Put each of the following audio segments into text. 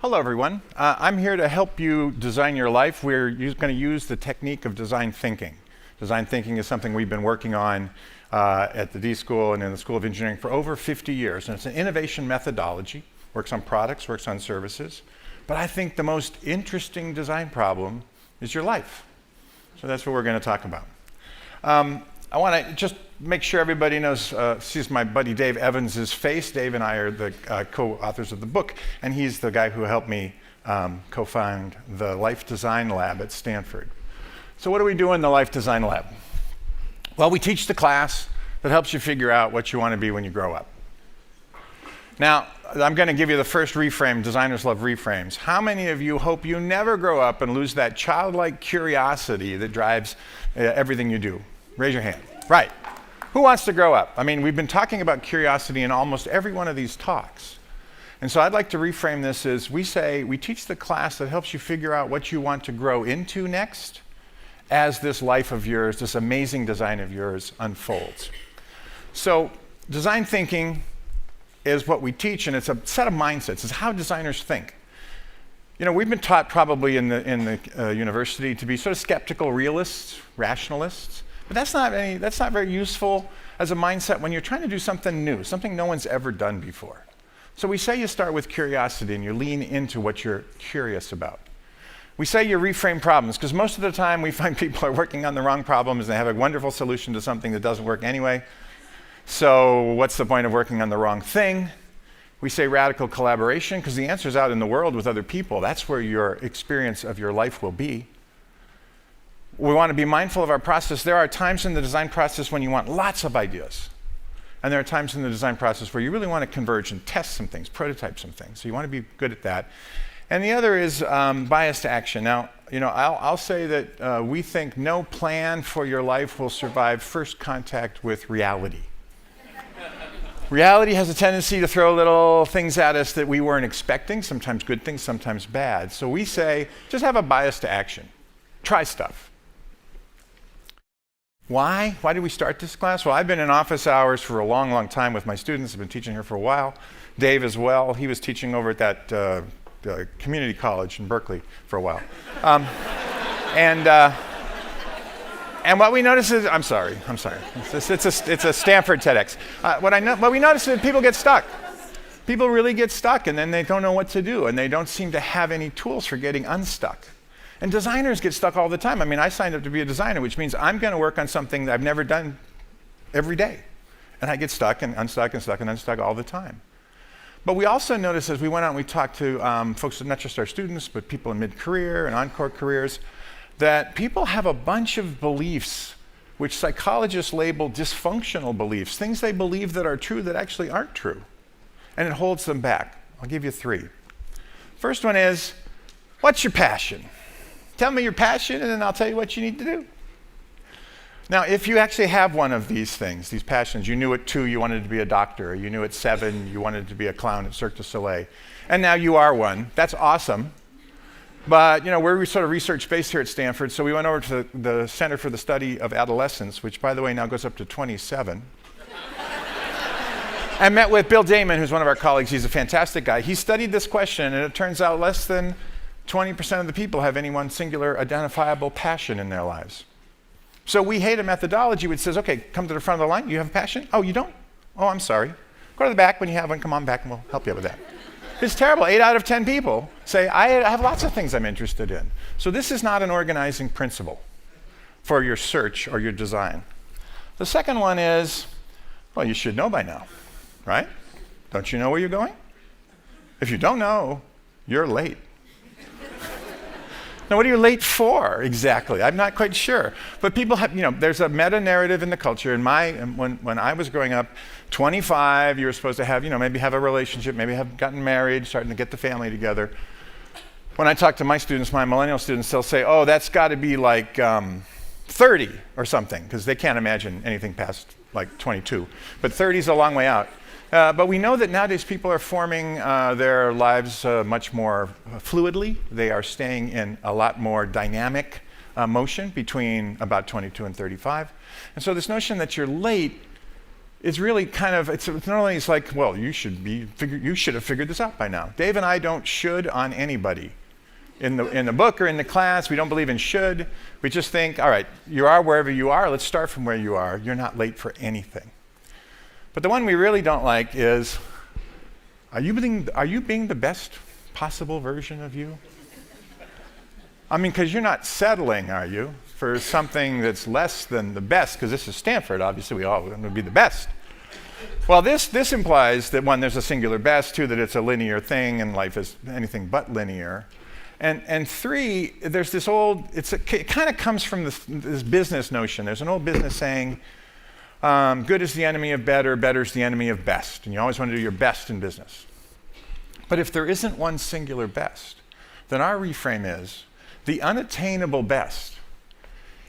Hello, everyone. I'm here to help you design your life. We're going to use the technique of design thinking. Design thinking is something we've been working on at the D School and in the School of Engineering for over 50 years. And it's an innovation methodology, works on products, works on services. But I think the most interesting design problem is your life. So that's what we're going to talk about. I want to just make sure everybody knows, sees my buddy Dave Evans' face. Dave and I are the co-authors of the book, and he's the guy who helped me co-found the Life Design Lab at Stanford. So what do we do in the Life Design Lab? Well, we teach the class that helps you figure out what you want to be when you grow up. Now, I'm going to give you the first reframe. Designers love reframes. How many of you hope you never grow up and lose that childlike curiosity that drives everything you do? Raise your hand. Right. Who wants to grow up? I mean, we've been talking about curiosity in almost every one of these talks. And so I'd like to reframe this as we teach the class that helps you figure out what you want to grow into next as this life of yours, this amazing design of yours unfolds. So design thinking is what we teach, and it's a set of mindsets. It's how designers think. You know, we've been taught probably in the university to be sort of skeptical realists, rationalists. But that's not very useful as a mindset when you're trying to do something new, something no one's ever done before. So we say you start with curiosity and you lean into what you're curious about. We say you reframe problems, because most of the time we find people are working on the wrong problems and they have a wonderful solution to something that doesn't work anyway. So what's the point of working on the wrong thing? We say radical collaboration, because the answer's out in the world with other people. That's where your experience of your life will be. We want to be mindful of our process. There are times in the design process when you want lots of ideas. And there are times in the design process where you really want to converge and test some things, prototype some things. So you want to be good at that. And the other is bias to action. Now, you know, I'll say that we think no plan for your life will survive first contact with reality. Reality has a tendency to throw little things at us that we weren't expecting, sometimes good things, sometimes bad. So we say, just have a bias to action. Try stuff. Why? Why did we start this class? Well, I've been in office hours for a long, long time with my students. I've been teaching here for a while. Dave as well. He was teaching over at that community college in Berkeley for a while. And what we notice is, I'm sorry. It's a Stanford TEDx. What we notice is that people get stuck. People really get stuck, and then they don't know what to do, and they don't seem to have any tools for getting unstuck. And designers get stuck all the time. I mean, I signed up to be a designer, which means I'm going to work on something that I've never done every day. And I get stuck and unstuck and stuck and unstuck all the time. But we also noticed as we went out and we talked to folks, not just our students, but people in mid-career and encore careers, that people have a bunch of beliefs which psychologists label dysfunctional beliefs, things they believe that are true that actually aren't true. And it holds them back. I'll give you three. First one is, what's your passion? Tell me your passion, and then I'll tell you what you need to do. Now, if you actually have one of these things, these passions, you knew at 2 you wanted to be a doctor, or you knew at 7 you wanted to be a clown at Cirque du Soleil, and now you are one, that's awesome. But, you know, we're sort of research-based here at Stanford, so we went over to the Center for the Study of Adolescence, which, by the way, now goes up to 27. And met with Bill Damon, who's one of our colleagues. He's a fantastic guy. He studied this question, and it turns out less than 20% of the people have any one singular identifiable passion in their lives. So we hate a methodology which says, okay, come to the front of the line. You have a passion? Oh, you don't? Oh, I'm sorry. Go to the back when you have one. Come on back and we'll help you with that. It's terrible. 8 out of 10 people say, I have lots of things I'm interested in. So this is not an organizing principle for your search or your design. The second one is, well, you should know by now, right? Don't you know where you're going? If you don't know, you're late. Now, what are you late for exactly? I'm not quite sure. But people have, you know, there's a meta-narrative in the culture. When I was growing up, 25, you were supposed to have, you know, maybe have a relationship, maybe have gotten married, starting to get the family together. When I talk to my students, my millennial students, they'll say, oh, that's got to be like 30 or something, because they can't imagine anything past like 22. But 30 is a long way out. But we know that nowadays people are forming their lives much more fluidly. They are staying in a lot more dynamic motion between about 22 and 35. And so this notion that you're late it's really kind of, it's not only, it's like, well, you should have figured this out by now. Dave and I don't should on anybody. In the book or in the class, we don't believe in should. We just think, all right, you are wherever you are. Let's start from where you are. You're not late for anything. But the one we really don't like is, are you being the best possible version of you? I mean, because you're not settling, are you, for something that's less than the best? Because this is Stanford, obviously we all want to be the best. Well, this implies that, one, there's a singular best, two, that it's a linear thing and life is anything but linear. And three, there's this it kind of comes from this business notion. There's an old business saying, good is the enemy of better, better is the enemy of best. And you always want to do your best in business. But if there isn't one singular best, then our reframe is, the unattainable best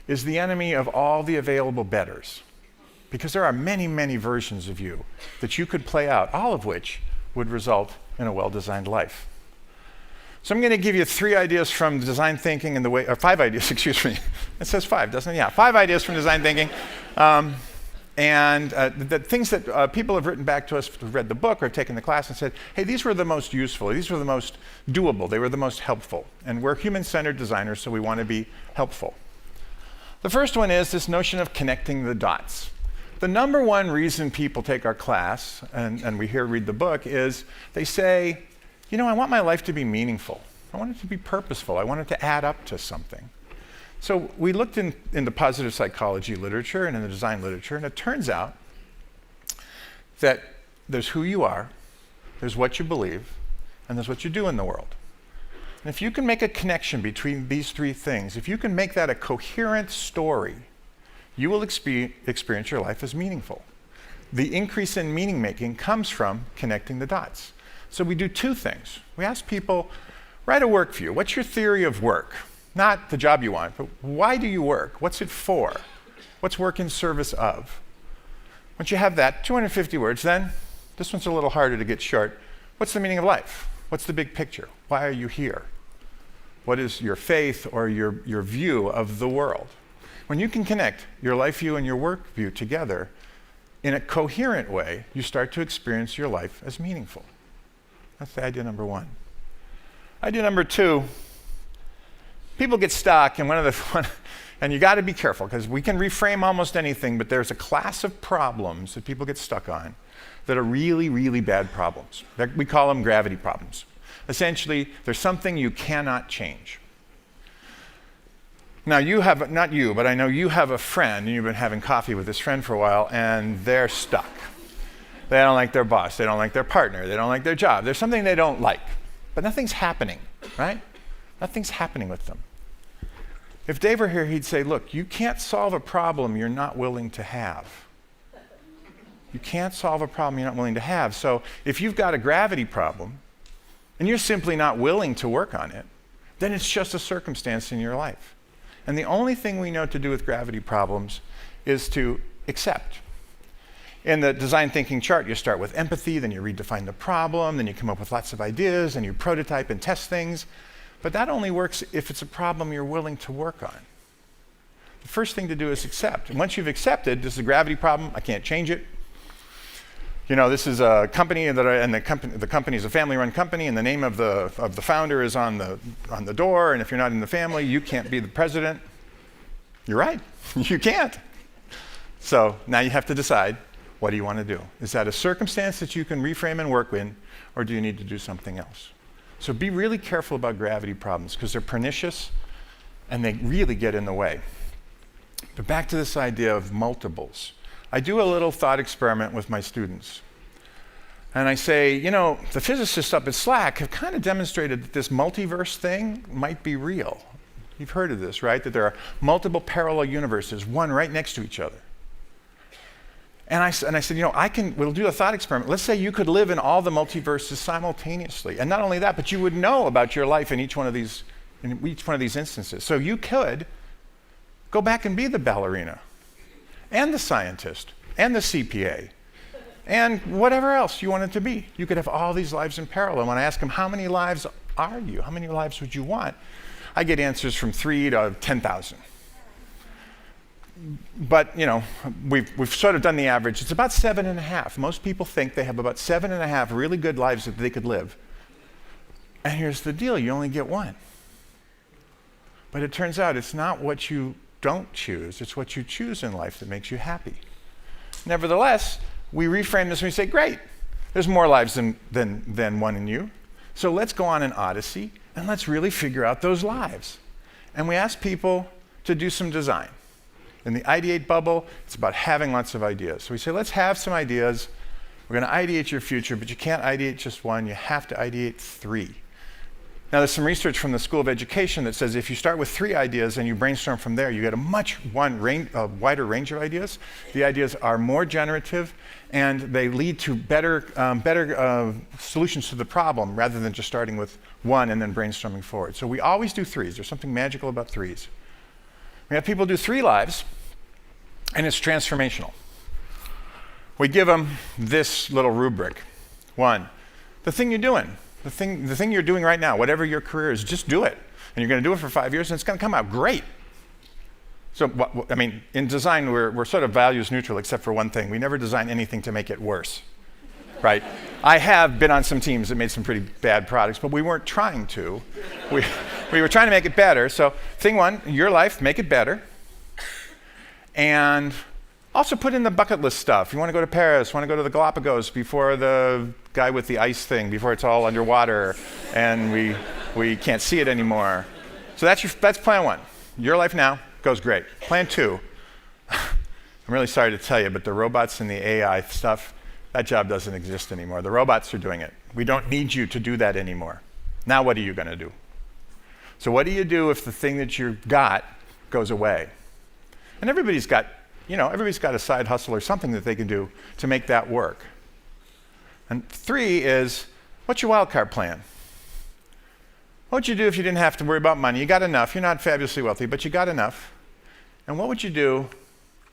is the enemy of all the available betters. Because there are many, many versions of you that you could play out, all of which would result in a well-designed life. So I'm going to give you 3 ideas from design thinking and or 5 ideas, excuse me. It says 5, doesn't it? Yeah, 5 ideas from design thinking. The things that people have written back to us who've read the book or have taken the class and said, hey, these were the most useful, these were the most doable, they were the most helpful. And we're human-centered designers, so we want to be helpful. The first one is this notion of connecting the dots. The number one reason people take our class, and we read the book, is they say, you know, I want my life to be meaningful. I want it to be purposeful. I want it to add up to something. So we looked in the positive psychology literature and in the design literature, and it turns out that there's who you are, there's what you believe, and there's what you do in the world. And if you can make a connection between these 3 things, if you can make that a coherent story, you will experience your life as meaningful. The increase in meaning making comes from connecting the dots. So we do 2 things. We ask people, write a work view. What's your theory of work? Not the job you want, but why do you work? What's it for? What's work in service of? Once you have that, 250 words, then this one's a little harder to get short. What's the meaning of life? What's the big picture? Why are you here? What is your faith or your view of the world? When you can connect your life view and your work view together in a coherent way, you start to experience your life as meaningful. That's the idea number 1. Idea number 2, people get stuck, and and you got to be careful because we can reframe almost anything, but there's a class of problems that people get stuck on that are really, really bad problems. We call them gravity problems. Essentially, there's something you cannot change. Now not you, but I know you have a friend, and you've been having coffee with this friend for a while, and they're stuck. They don't like their boss, they don't like their partner, they don't like their job. There's something they don't like, but nothing's happening, right? Nothing's happening with them. If Dave were here, he'd say, look, you can't solve a problem you're not willing to have. You can't solve a problem you're not willing to have. So if you've got a gravity problem, and you're simply not willing to work on it, then it's just a circumstance in your life. And the only thing we know to do with gravity problems is to accept. In the design thinking chart, you start with empathy, then you redefine the problem, then you come up with lots of ideas, and you prototype and test things. But that only works if it's a problem you're willing to work on. The first thing to do is accept. And once you've accepted, this is a gravity problem, I can't change it. You know, this is a company and the company is a family-run company, and the name of the founder is on the door, and if you're not in the family, you can't be the president. You're right, you can't. So now you have to decide, what do you want to do? Is that a circumstance that you can reframe and work in, or do you need to do something else? So be really careful about gravity problems, because they're pernicious, and they really get in the way. But back to this idea of multiples. I do a little thought experiment with my students. And I say, you know, the physicists up at SLAC have kind of demonstrated that this multiverse thing might be real. You've heard of this, right? That there are multiple parallel universes, one right next to each other. And I said, you know, we'll do a thought experiment. Let's say you could live in all the multiverses simultaneously. And not only that, but you would know about your life in each one of these instances. So you could go back and be the ballerina, and the scientist, and the CPA, and whatever else you wanted to be. You could have all these lives in parallel. When I ask them, how many lives are you? How many lives would you want? I get answers from 3 to 10,000. but we've sort of done the average. It's about 7.5. Most people think they have about 7.5 really good lives that they could live. And here's the deal, you only get one. But it turns out it's not what you don't choose, it's what you choose in life that makes you happy. Nevertheless, we reframe this and we say, great, there's more lives than one in you. So let's go on an odyssey and let's really figure out those lives. And we ask people to do some design. In the ideate bubble, it's about having lots of ideas. So we say, let's have some ideas. We're going to ideate your future, but you can't ideate just one, you have to ideate 3. Now, there's some research from the School of Education that says if you start with 3 ideas and you brainstorm from there, you get a wider range of ideas. The ideas are more generative, and they lead to better solutions to the problem rather than just starting with 1 and then brainstorming forward. So we always do 3s. There's something magical about 3s. We have people do 3 lives, and it's transformational. We give them this little rubric. 1, the thing you're doing. The thing you're doing right now, whatever your career is, just do it. And you're going to do it for 5 years, and it's going to come out great. So, in design, we're sort of values neutral, except for one thing. We never design anything to make it worse, right? I have been on some teams that made some pretty bad products, but we weren't trying to. We were trying to make it better. So, thing 1, your life, make it better. And also put in the bucket list stuff. You want to go to Paris, want to go to the Galapagos before the guy with the ice thing, before it's all underwater and we can't see it anymore. So that's plan 1. Your life now goes great. Plan 2, I'm really sorry to tell you, but the robots and the AI stuff, that job doesn't exist anymore. The robots are doing it. We don't need you to do that anymore. Now what are you going to do? So what do you do if the thing that you've got goes away? And everybody's got a side hustle or something that they can do to make that work. And 3 is, what's your wildcard plan? What would you do if you didn't have to worry about money? You got enough. You're not fabulously wealthy, but you got enough. And what would you do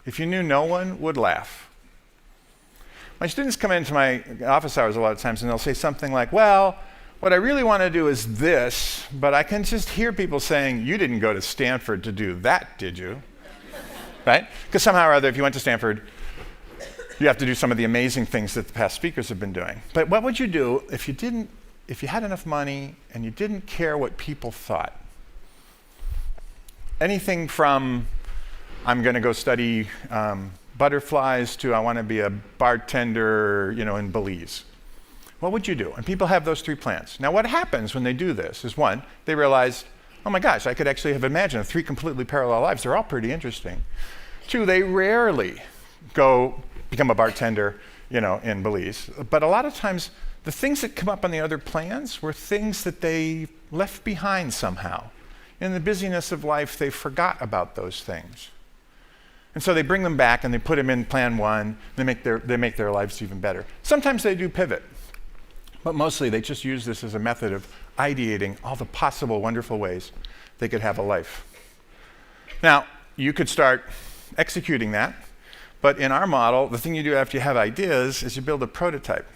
if you knew no one would laugh? My students come into my office hours a lot of times and they'll say something like, well, what I really want to do is this, but I can just hear people saying, you didn't go to Stanford to do that, did you? Right? Because somehow or other, if you went to Stanford, you have to do some of the amazing things that the past speakers have been doing. But what would you do if you had enough money and you didn't care what people thought? Anything from, I'm going to go study butterflies to I want to be a bartender, in Belize. What would you do? And people have those 3 plans. Now, what happens when they do this is 1, they realize, oh my gosh, I could actually have imagined 3 completely parallel lives. They're all pretty interesting. 2, they rarely go become a bartender, in Belize. But a lot of times, the things that come up on the other plans were things that they left behind somehow. In the busyness of life, they forgot about those things. And so they bring them back and they put them in plan 1. They make their lives even better. Sometimes they do pivot. But mostly they just use this as a method of ideating all the possible wonderful ways they could have a life. Now, you could start executing that, but in our model, the thing you do after you have ideas is you build a prototype.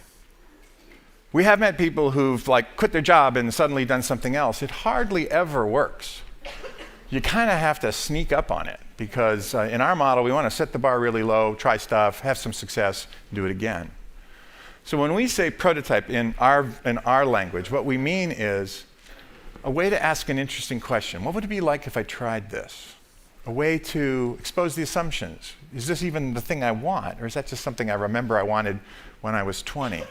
We have met people who've quit their job and suddenly done something else. It hardly ever works. You kind of have to sneak up on it because in our model, we want to set the bar really low, try stuff, have some success, do it again. So when we say prototype in our language, what we mean is a way to ask an interesting question. What would it be like if I tried this? A way to expose the assumptions. Is this even the thing I want? Or is that just something I remember I wanted when I was 20?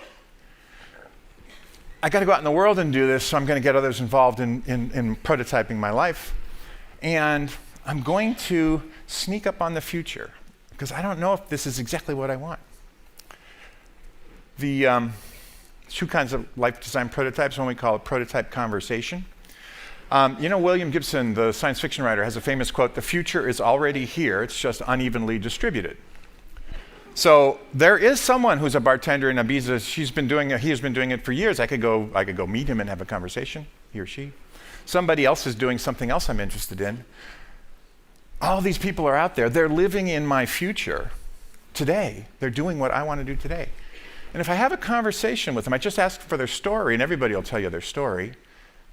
I got to go out in the world and do this, so I'm going to get others involved in prototyping my life. And I'm going to sneak up on the future because I don't know if this is exactly what I want. The 2 kinds of life design prototypes, one we call a prototype conversation. William Gibson, the science fiction writer, has a famous quote, "The future is already here, it's just unevenly distributed." So there is someone who's a bartender in Ibiza. He has been doing it for years. I could go meet him and have a conversation, he or she. Somebody else is doing something else I'm interested in. All these people are out there. They're living in my future today. They're doing what I want to do today. And if I have a conversation with them, I just ask for their story, and everybody will tell you their story.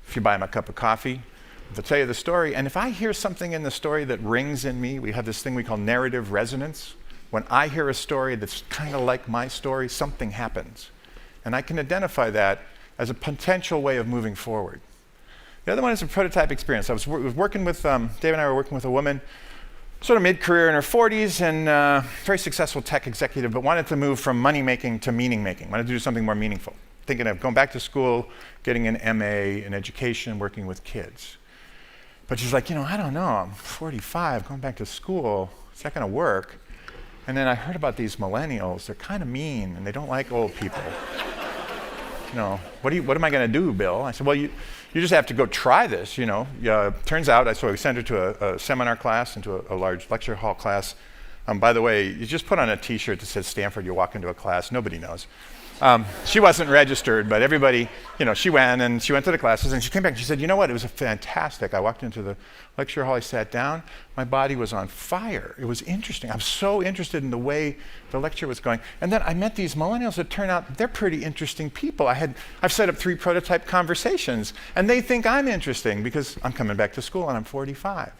If you buy them a cup of coffee, They'll tell you the story, and if I hear something in the story that rings in me, we have this thing we call narrative resonance. When I hear a story that's kind of like my story, something happens. And I can identify that as a potential way of moving forward. The other one is a prototype experience. I was working with, Dave and I were working with a woman, sort of mid-career in her 40s, and very successful tech executive, but wanted to move from money making to meaning making, wanted to do something more meaningful. Thinking of going back to school, getting an MA in education, working with kids. But she's like, I don't know, I'm 45, going back to school, is that gonna work? And then I heard about these millennials, they're kind of mean, and they don't like old people. What am I gonna do, Bill? I said, well, you just have to go try this, Turns out, so we sent her to a seminar class, into a large lecture hall class. By the way, you just put on a t-shirt that says Stanford, you walk into a class, nobody knows. She wasn't registered, but everybody, she went to the classes, and she came back and she said, you know what, it was fantastic. I walked into the lecture hall, I sat down, my body was on fire. It was interesting. I'm so interested in the way the lecture was going. And then I met these millennials that turn out they're pretty interesting people. I've set up 3 prototype conversations, and they think I'm interesting because I'm coming back to school and I'm 45.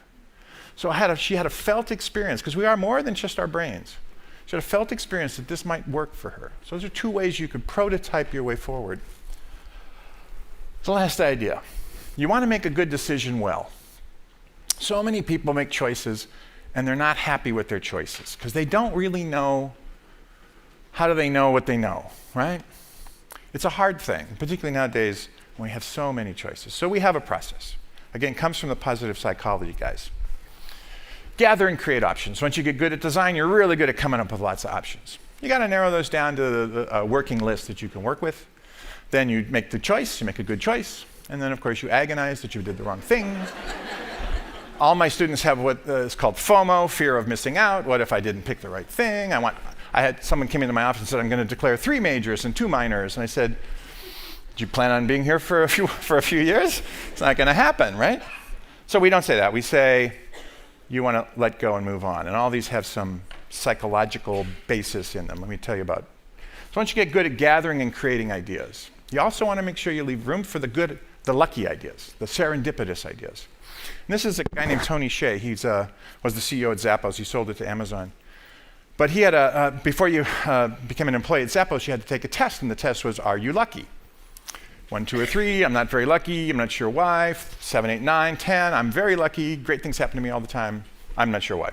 So she had a felt experience, because we are more than just our brains. She had a felt experience that this might work for her. So those are 2 ways you could prototype your way forward. The last idea. You want to make a good decision well. So many people make choices and they're not happy with their choices because they don't really know, how do they know what they know, right? It's a hard thing, particularly nowadays when we have so many choices. So we have a process. Again, it comes from the positive psychology guys. Gather and create options. Once you get good at design, you're really good at coming up with lots of options. You got to narrow those down to the working list that you can work with. Then you make the choice, you make a good choice, and then of course you agonize that you did the wrong thing. All my students have what is called FOMO, fear of missing out. What if I didn't pick the right thing? I had someone came into my office and said, I'm going to declare 3 majors and 2 minors. And I said, do you plan on being here for a few years? It's not going to happen, right? So we don't say that. We say, you want to let go and move on. And all these have some psychological basis in them. Let me tell you about it. So once you get good at gathering and creating ideas, you also want to make sure you leave room for the lucky ideas, the serendipitous ideas. And this is a guy named Tony Hsieh. He was the CEO at Zappos. He sold it to Amazon. But he had before you became an employee at Zappos, you had to take a test, and the test was, are you lucky? 1, 2, or 3, I'm not very lucky, I'm not sure why. 7, 8, 9, 10, I'm very lucky, great things happen to me all the time, I'm not sure why.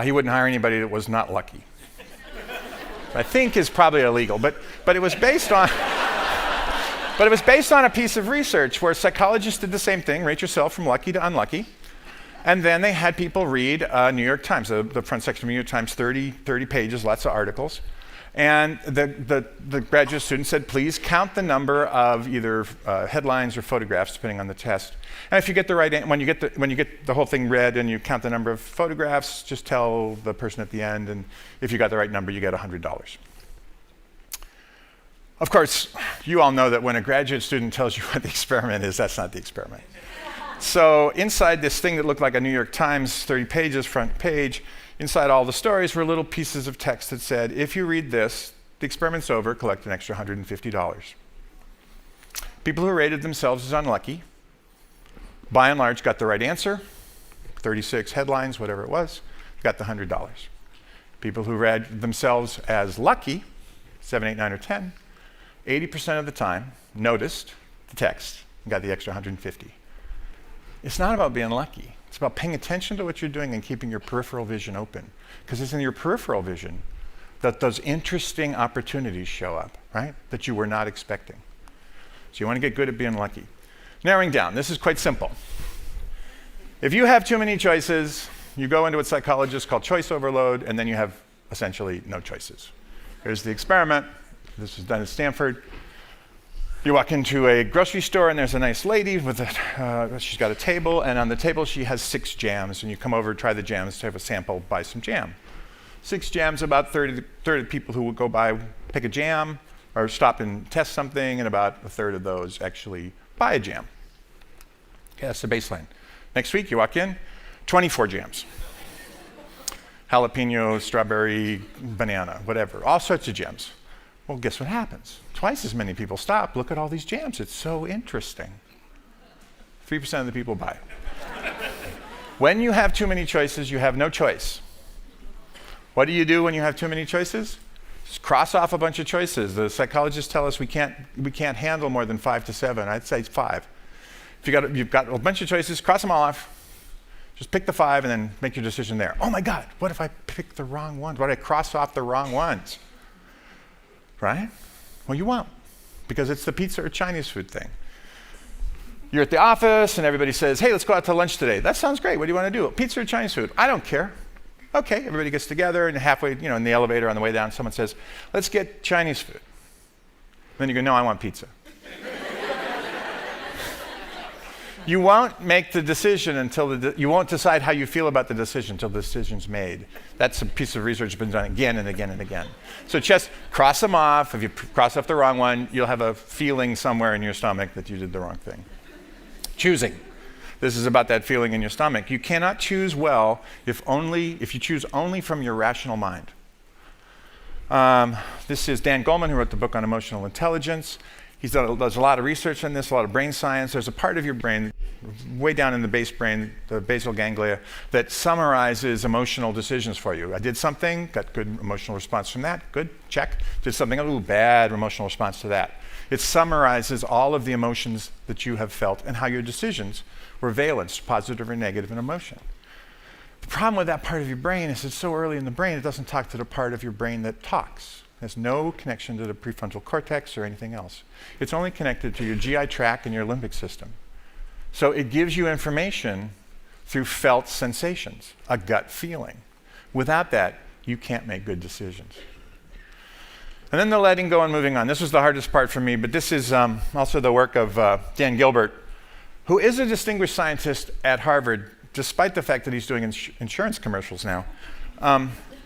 He wouldn't hire anybody that was not lucky. I think is probably illegal, but it was based on a piece of research where psychologists did the same thing, rate yourself from lucky to unlucky, and then they had people read New York Times, the front section of New York Times, 30 pages, lots of articles. And the graduate student said, please count the number of either headlines or photographs, depending on the test. And if you get the right, when you get the whole thing read and you count the number of photographs, just tell the person at the end, and if you got the right number, you get $100. Of course, you all know that when a graduate student tells you what the experiment is, that's not the experiment. So inside this thing that looked like a New York Times, 30 pages, front page, inside all the stories were little pieces of text that said, if you read this, the experiment's over, collect an extra $150. People who rated themselves as unlucky, by and large, got the right answer, 36 headlines, whatever it was, got the $100. People who rated themselves as lucky, 7, 8, 9, or 10, 80% of the time noticed the text and got the extra $150. It's not about being lucky. It's about paying attention to what you're doing and keeping your peripheral vision open. Because it's in your peripheral vision that those interesting opportunities show up, right? That you were not expecting. So you want to get good at being lucky. Narrowing down, this is quite simple. If you have too many choices, you go into what psychologists call choice overload, and then you have essentially no choices. Here's the experiment. This was done at Stanford. You walk into a grocery store and there's a nice lady with she's got a table, and on the table she has 6 jams, and you come over, try the jams, have a sample, buy some jam. 6 jams, about 30 people who will go by, pick a jam, or stop and test something, and about a third of those actually buy a jam. Okay, that's the baseline. Next week you walk in, 24 jams. Jalapeno, strawberry, banana, whatever, all sorts of jams. Well, guess what happens? Twice as many people stop. Look at all these jams. It's so interesting. 3% of the people buy. When you have too many choices, you have no choice. What do you do when you have too many choices? Just cross off a bunch of choices. The psychologists tell us we can't handle more than 5 to 7. I'd say 5. If you've got a bunch of choices, cross them all off. Just pick the 5 and then make your decision there. Oh my God, what if I pick the wrong ones? What if I cross off the wrong ones? Right? Well, you won't, because it's the pizza or Chinese food thing. You're at the office and everybody says, hey, let's go out to lunch today. That sounds great. What do you want to do? Pizza or Chinese food? I don't care. Okay, everybody gets together and halfway, in the elevator on the way down, someone says, let's get Chinese food. Then you go, no, I want pizza. You won't make the decision until you won't decide how you feel about the decision until the decision's made. That's a piece of research that's been done again and again and again. So just cross them off. If you cross off the wrong one, you'll have a feeling somewhere in your stomach that you did the wrong thing. Choosing. This is about that feeling in your stomach. You cannot choose well if you choose only from your rational mind. This is Dan Goleman, who wrote the book on emotional intelligence. Does a lot of research on this, a lot of brain science. There's a part of your brain, way down in the base brain, the basal ganglia, that summarizes emotional decisions for you. I did something, got good emotional response from that, good, check. Did something, ooh, bad emotional response to that. It summarizes all of the emotions that you have felt and how your decisions were valenced, positive or negative in emotion. The problem with that part of your brain is it's so early in the brain, it doesn't talk to the part of your brain that talks. It has no connection to the prefrontal cortex or anything else. It's only connected to your GI tract and your limbic system. So it gives you information through felt sensations, a gut feeling. Without that, you can't make good decisions. And then the letting go and moving on. This was the hardest part for me, but this is also the work of Dan Gilbert, who is a distinguished scientist at Harvard, despite the fact that he's doing insurance commercials now.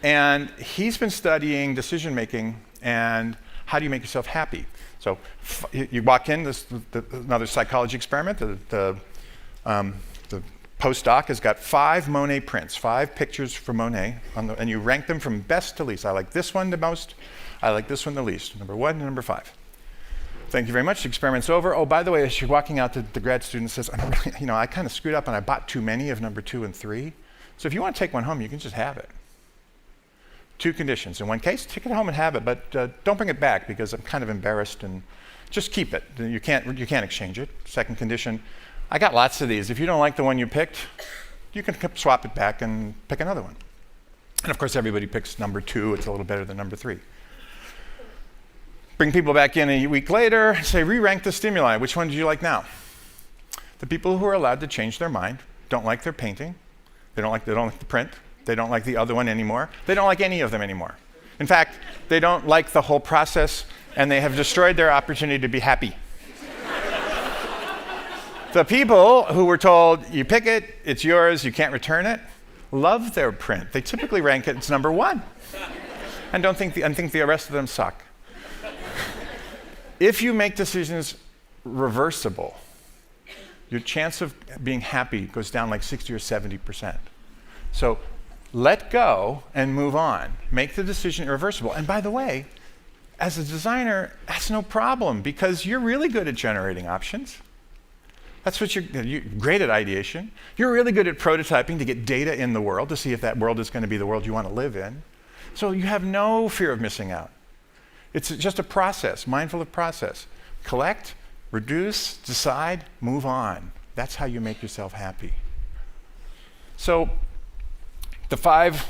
And he's been studying decision making and how do you make yourself happy. So you walk in, another psychology experiment. The postdoc has got 5 Monet prints, 5 pictures from Monet, and you rank them from best to least. I like this one the most. I like this one the least. Number 1 and number 5. Thank you very much. The experiment's over. Oh, by the way, as you're walking out, the grad student says, I kind of screwed up and I bought too many of number 2 and 3. So if you want to take one home, you can just have it. 2 conditions. In one case, take it home and have it, but don't bring it back because I'm kind of embarrassed, and just keep it. You can't exchange it. Second condition, I got lots of these. If you don't like the one you picked, you can swap it back and pick another one. And of course, everybody picks number 2. It's a little better than number 3. Bring people back in a week later, say, re-rank the stimuli. Which one do you like now? The people who are allowed to change their mind don't like their painting. They don't like the print. They don't like the other one anymore. They don't like any of them anymore. In fact, they don't like the whole process, and they have destroyed their opportunity to be happy. The people who were told, you pick it, it's yours, you can't return it, love their print. They typically rank it as number 1 and think the rest of them suck. If you make decisions reversible, your chance of being happy goes down like 60 or 70%. So let go and move on. Make the decision irreversible. And by the way, as a designer, that's no problem because you're really good at generating options. That's what you're great at ideation. You're really good at prototyping to get data in the world to see if that world is going to be the world you want to live in. So you have no fear of missing out. It's just a process, mindful of process. Collect, reduce, decide, move on. That's how you make yourself happy. So the 5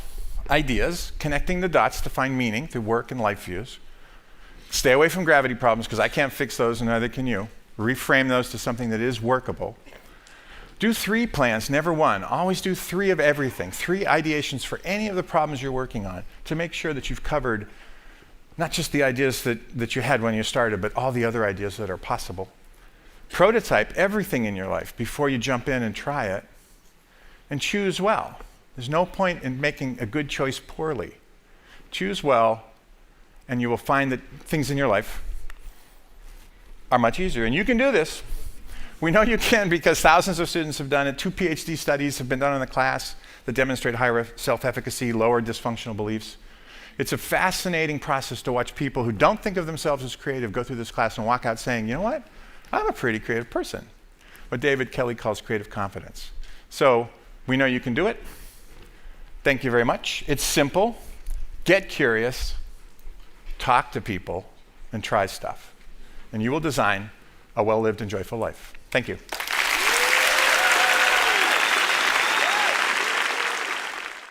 ideas, connecting the dots to find meaning through work and life views. Stay away from gravity problems because I can't fix those and neither can you. Reframe those to something that is workable. Do 3 plans, never 1. Always do 3 of everything. 3 ideations for any of the problems you're working on to make sure that you've covered not just the ideas that you had when you started, but all the other ideas that are possible. Prototype everything in your life before you jump in and try it, and choose well. There's no point in making a good choice poorly. Choose well, and you will find that things in your life are much easier. And you can do this. We know you can because thousands of students have done it. 2 PhD studies have been done in the class that demonstrate higher self-efficacy, lower dysfunctional beliefs. It's a fascinating process to watch people who don't think of themselves as creative go through this class and walk out saying, you know what? I'm a pretty creative person. what David Kelly calls creative confidence. So we know you can do it. Thank you very much. It's simple. Get curious, talk to people, and try stuff. And you will design a well-lived and joyful life. Thank you.